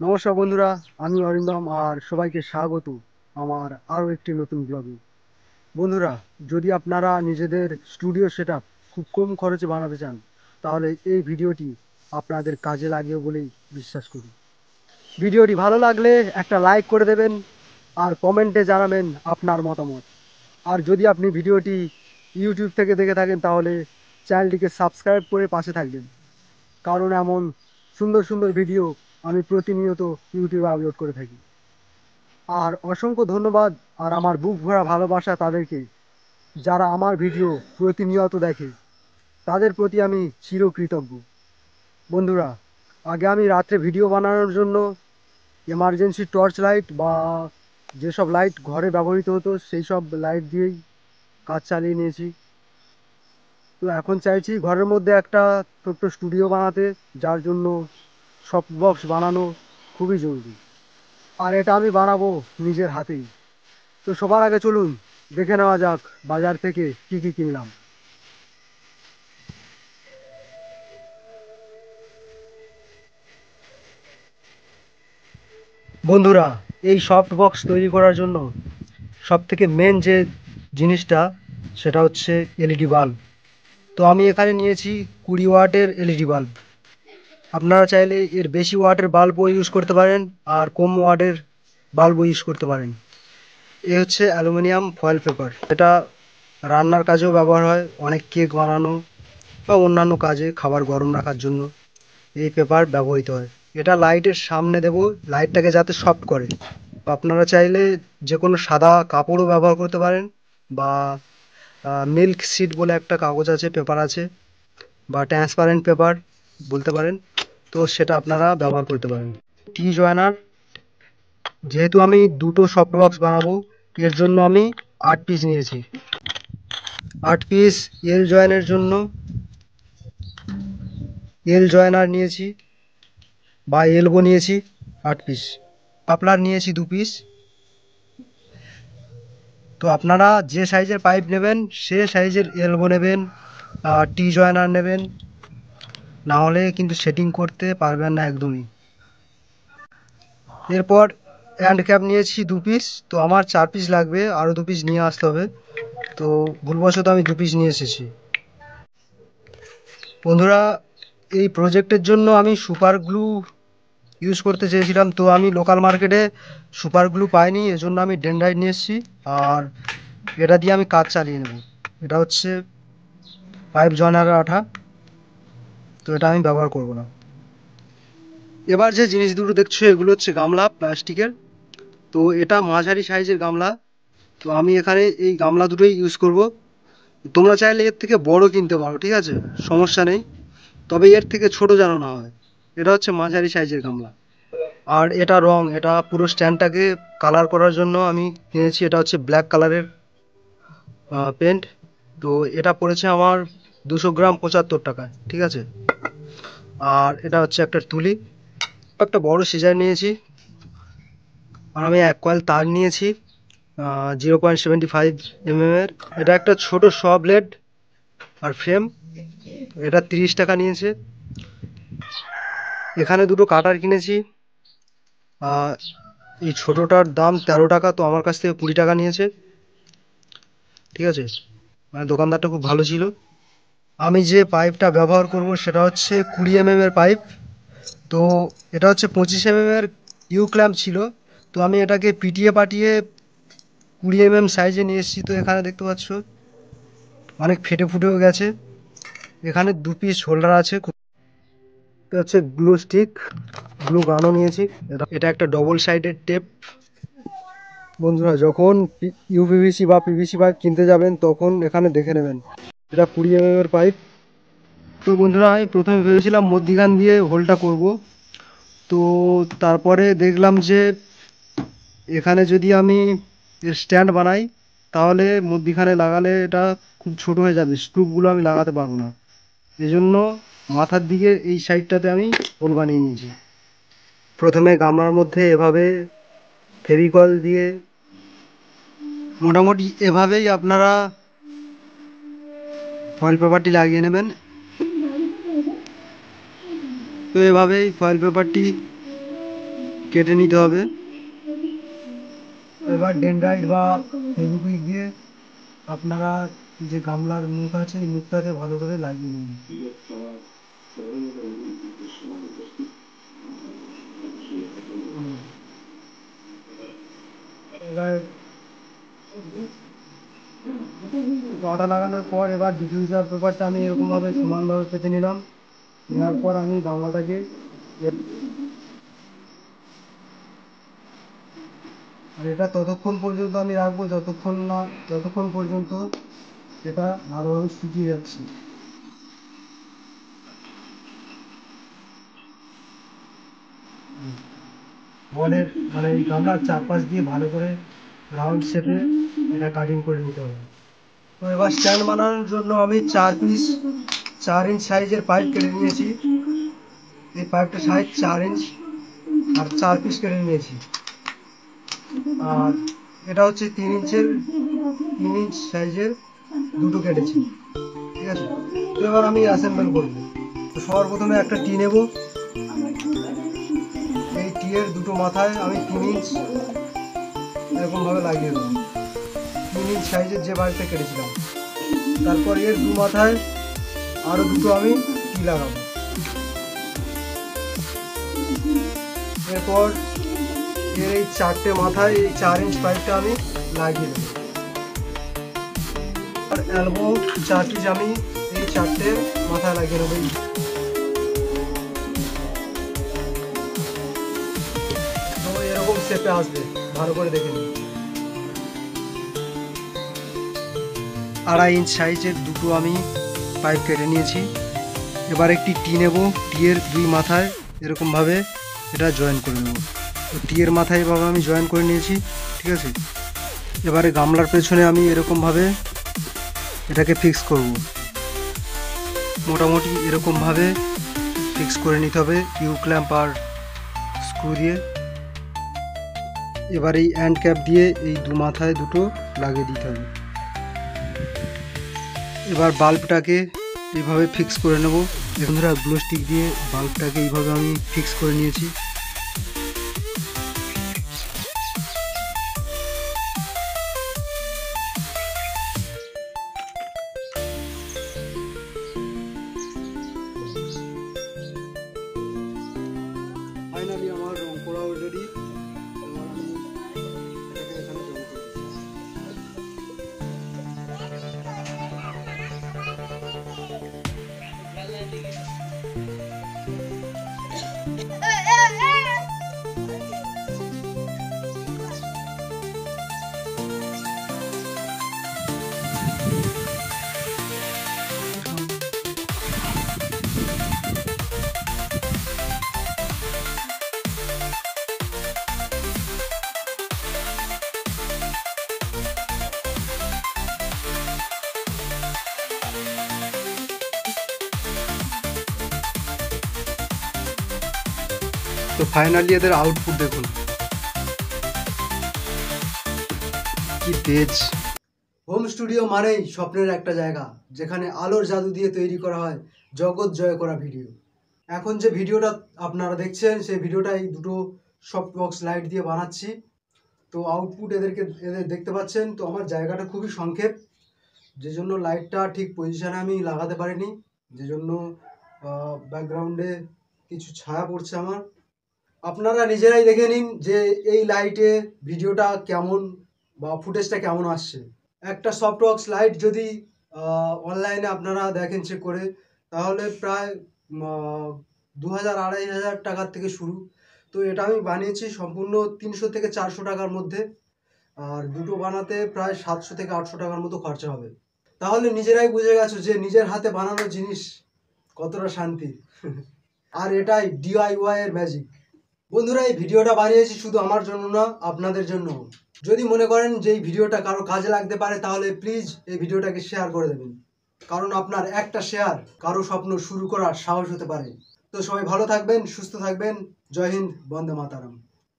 নমস্কার বন্ধুরা, আমি অরিন্দম আর সবাইকে স্বাগত আমার আরও একটি নতুন ব্লগে। বন্ধুরা, যদি আপনারা নিজেদের স্টুডিও সেটআপ খুব কম খরচে বানাতে চান তাহলে এই ভিডিওটি আপনাদের কাজে লাগবে বলেই বিশ্বাস করি। ভিডিওটি ভালো লাগলে একটা লাইক করে দেবেন আর কমেন্টে জানাবেন আপনার মতামত। আর যদি আপনি ভিডিওটি ইউটিউব থেকে দেখে থাকেন তাহলে চ্যানেলটিকে সাবস্ক্রাইব করে পাশে থাকবেন, কারণ এমন সুন্দর সুন্দর ভিডিও আমি প্রতিনিয়ত ইউটিউবে আপলোড করে থাকি। আর অসংখ্য ধন্যবাদ আর আমার বুক ভরা ভালোবাসা তাদেরকে যারা আমার ভিডিও প্রতিনিয়ত দেখে, তাদের প্রতি আমি চিরকৃতজ্ঞ। বন্ধুরা, আগে আমি রাত্রে ভিডিও বানানোর জন্য এমার্জেন্সি টর্চ লাইট বা যেসব লাইট ঘরে ব্যবহৃত হতো সেই সব লাইট দিয়েই কাজ চালিয়ে নিয়েছি। তো এখন চাইছি ঘরের মধ্যে একটা ছোট্ট স্টুডিও বানাতে, যার জন্য সফট বক্স বানানো খুবই জরুরি। আর এটা আমি বানাবো নিজের হাতেই। তো সবার আগে চলুন দেখে নেওয়া যাক বাজার থেকে কি কি কিনলাম। বন্ধুরা, এই সফট বক্স তৈরি করার জন্য সব থেকে মেন যে জিনিসটা সেটা হচ্ছে এলইডি বাল্ব। তো আমি এখানে নিয়েছি 20 ওয়াটের এলইডি বাল্ব। আপনারা চাইলে এর বেশি ওয়াটের বাল্বও ইউজ করতে পারেন আর কম ওয়াটের বাল্বও ইউজ করতে পারেন। এ হচ্ছে অ্যালুমিনিয়াম ফয়েল পেপার। এটা রান্নার কাজেও ব্যবহার হয়, অনেক কেক বানানো বা অন্যান্য কাজে খাবার গরম রাখার জন্য এই পেপার ব্যবহৃত হয়। এটা লাইটের সামনে দেব, লাইটটাকে যাতে সফট করে। আপনারা চাইলে যে কোনো সাদা কাপড়ও ব্যবহার করতে পারেন, বা মিল্ক শিট বলে একটা কাগজ আছে, পেপার আছে, বা ট্রান্সপারেন্ট পেপার বলতে পারেন, তো সেটা আপনারা ব্যবহার করতে পারেন। টি জয়নার, যেহেতু আমি দুটো সফট বক্স বানাবো এর জন্য আমি 8 পিস নিয়েছি। 8 পিস এল জয়েনের জন্য এল জয়েনার নিয়েছি বা এলবো নিয়েছি 8 পিস। পাপলার নিয়েছি 2 পিস। তো আপনারা যে সাইজের পাইপ নেবেন সে সাইজের এলবো নেবেন আর টি জয়েনার নেবেন, না হলে কিন্তু সেটিং করতে পারবেন না একদমই। এরপর হ্যান্ড ক্যাপ নিয়েছি 2 পিস। তো আমার 4 পিস লাগবে, আরও 2 পিস নিয়ে আসতে হবে। তো ভুলবশত আমি 2 পিস নিয়ে এসেছি। বন্ধুরা, এই প্রজেক্টের জন্য আমি সুপার গ্লু ইউজ করতে চেয়েছিলাম, তো আমি লোকাল মার্কেটে সুপার গ্লু পাইনি, এজন্য আমি ডেনড্রাইট নিয়ে এসেছি। আর এটা দিয়ে আমি কাজ চালিয়ে নেব। এটা হচ্ছে পাইপ জয়নারের আঠা, তো এটা আমি ব্যবহার করব না। এবার যে জিনিস দুটো দেখছো এগুলো হচ্ছে গামলা প্লাস্টিকের। তো এটা মাঝারি সাইজের গামলা। তো আমি এখানে এই গামলা দুটোই ইউজ করব। তোমরা চাইলে এর থেকে বড় কিনতে পারো, ঠিক আছে, সমস্যা নেই, তবে এর থেকে ছোট যেন না হয়। এটা হচ্ছে মাঝারি সাইজের গামলা। আর এটা রং, এটা পুরো স্ট্যান্ডটাকে কালার করার জন্য আমি কিনেছি। এটা হচ্ছে ব্ল্যাক কালারের পেন্ট। তো এটা পড়েছে আমার 200 গ্রাম 75 টাকা, ঠিক আছে। আর এটা হচ্ছে একটা তুলি, একটা বড় সিজার নিয়েছি। আর আমি 1 কয়েল তার নিয়েছি 0.75 এর। এটা একটা ছোট শ ব্লেড আর ফ্রেম, এটা 30 টাকা নিয়েছে। এখানে দুটো কাটার কিনেছি। এই ছোটোটার দাম 13 টাকা, তো আমার কাছ থেকে 20 টাকা নিয়েছে, ঠিক আছে। মানে দোকানদারটা খুব ভালো ছিল। আমি যে পাইপটা ব্যবহার করব সেটা হচ্ছে 20 mm এর পাইপ। তো এটা হচ্ছে 25 mm এর ইউ ক্ল্যাম্প ছিল, তো আমি এটাকে পিটিয়ে পাটিয়ে 20 mm সাইজে নিয়ে এসেছি। তো এখানে দেখতে পাচ্ছ অনেক ফেটে ফুটেও গেছে। এখানে 2 পিস হোল্ডার আছে। এটা হচ্ছে গ্লু স্টিক, গ্লু গানও নিয়েছি। এটা একটা ডবল সাইডেড টেপ। বন্ধুরা, যখন ইউপিভিসি বা পিভিসি পাইপ কিনতে যাবেন তখন এখানে দেখে নেবেন। এটা 20 mm এর পাইপ। তো বন্ধুরা, আমি প্রথমে ভেবেছিলাম মধ্যিখান দিয়ে হোলটা করব, তো তারপরে দেখলাম যে এখানে যদি আমি স্ট্যান্ড বানাই তাহলে মধ্যিখানে লাগালে এটা খুব ছোট হয়ে যাবে, স্ক্রুপগুলো আমি লাগাতে পারবো না। এই জন্য মাথার দিকে এই সাইডটাতে আমি হোল বানিয়ে নিয়েছি। প্রথমে গামলার মধ্যে এভাবে ফেভিকল দিয়ে মোটামুটি এভাবেই আপনারা ফয়েল পেপারটি লাগিয়ে নেবেন। তো এভাবেই ফয়েল পেপারটি কেটে নিতে হবে। এবার ডেনড্রাইট বা ফেভিকুইক দিয়ে আপনারা যে গামলার মুখ আছে এই মুখটাকে ভালো করে লাগিয়ে নিন। এবার জটা লাগানোর পর এবার ডিফিউজার পেপারটা আমি এরকমভাবে সমানভাবে পেতে নিলাম। নেওয়ার পর আমি গামলাটাকে আর এটা ততক্ষণ পর্যন্ত আমি রাখবো যতক্ষণ পর্যন্ত এটা ভালোভাবে শুকিয়ে যাচ্ছে। বলের মানে এই গামলার চারপাশ দিয়ে ভালো করে রাউন্ড শেপে এটা কাটিং করে নিতে হবে। তো এবার স্ট্যান্ড বানানোর জন্য আমি 4 ইঞ্চ সাইজের পাইপ কেটে নিয়েছি। এই পাইপটার সাইজ 4 ইঞ্চ আর 4 পিস কেটে নিয়েছি। আর এটা হচ্ছে 3 ইঞ্চ সাইজের দুটো কেটেছি, ঠিক আছে। তো এবার আমি অ্যাসেম্বল করবো। তো সবার প্রথমে একটা টি নেব। এই টি এর দুটো মাথায় আমি 3 ইঞ্চ এরকমভাবে লাগিয়ে দেবো, 3 ইঞ্চ সাইজের যে পাইপটা কেটেছিলাম। তারপর এর দু মাথায় আরও দুটো আমি টি লাগাবো। এরপর এর এই 4টে মাথায় এই 4 ইঞ্চ পাইপটা আমি লাগিয়ে দেবো। আর এলবো 4 পিস আমি এই 4টে মাথায় লাগিয়ে নেবো। তো এরকম শেপে আসবে, ভালো করে দেখে নিন। 2.5 ইঞ্চ সাইজের দুটো আমি পাইপ কেটে নিয়েছি। এবার একটি টি নেব, টি এর দুই মাথায় এরকমভাবে এটা জয়েন করে নেব। তো টি এর মাথায় এভাবে আমি জয়েন করে নিয়েছি, ঠিক আছে। এবারে গামলার পেছনে আমি এরকমভাবে এটাকে ফিক্স করব। মোটামুটি এরকমভাবে ফিক্স করে নিতে হবে ইউ ক্ল্যাম্প আর স্ক্রু দিয়ে। এবার এই অ্যান্ড ক্যাপ দিয়ে এই দু মাথায় দুটো লাগিয়ে দিতে হবে। এবার বাল্বটাকে এইভাবে ফিক্স করে নেব। বন্ধুরা, গ্লো স্টিক দিয়ে বাল্বটাকে এইভাবে আমি ফিক্স করে নিয়েছি। ফাইনালি আমার রং করা অলরেডি। এবার আমি এটাকে এখানে জয়েন করে দিচ্ছি। তো ফাইনালি এদের আউটপুট দেখুন, কি তেজ। হোম স্টুডিও মানেই স্বপ্নের একটা জায়গা, যেখানে আলোর জাদু দিয়ে তৈরি করা হয় জগৎ জয় করা ভিডিও। এখন যে ভিডিওটা আপনারা দেখছেন সেই ভিডিওটা এই দুটো সফট বক্স লাইট দিয়ে বানাচ্ছি। তো আউটপুট এদের দেখতে পাচ্ছেন। তো আমার জায়গাটা খুবই সংক্ষেপ, যে জন্য লাইটটা ঠিক পজিশনে আমি লাগাতে পারিনি, যে জন্য ব্যাকগ্রাউন্ডে কিছু ছায়া পড়ছে আমার। আপনারা নিজেরাই দেখে নিন যে এই লাইটে ভিডিওটা কেমন বা ফুটেজটা কেমন আসছে। একটা সফট বক্স লাইট যদি অনলাইনে আপনারা দেখেন চেক করে, তাহলে প্রায় 2000-2500 টাকার থেকে শুরু। তো এটা আমি বানিয়েছি সম্পূর্ণ 300 থেকে 400 টাকার মধ্যে। আর দুটো বানাতে প্রায় 700 থেকে 800 টাকার মতো খরচা হবে। তাহলে নিজেরাই বুঝে গেছো যে নিজের হাতে বানানো জিনিস কতটা শান্তি। আর এটাই DIY এর ম্যাজিক। বন্ধুরা, এই ভিডিওটা বানিয়েছি শুধু আমার জন্য না, আপনাদের জন্য। যদি মনে করেন যে এই ভিডিওটা কারো কাজে লাগতে পারে, তাহলে প্লিজ এই ভিডিওটাকে শেয়ার করে দেবেন। কারণ আপনার একটা শেয়ার কারো স্বপ্ন শুরু করার সাহস হতে পারে। তো সবাই ভালো থাকবেন, সুস্থ থাকবেন। জয় হিন্দ, বন্দে মাতারাম।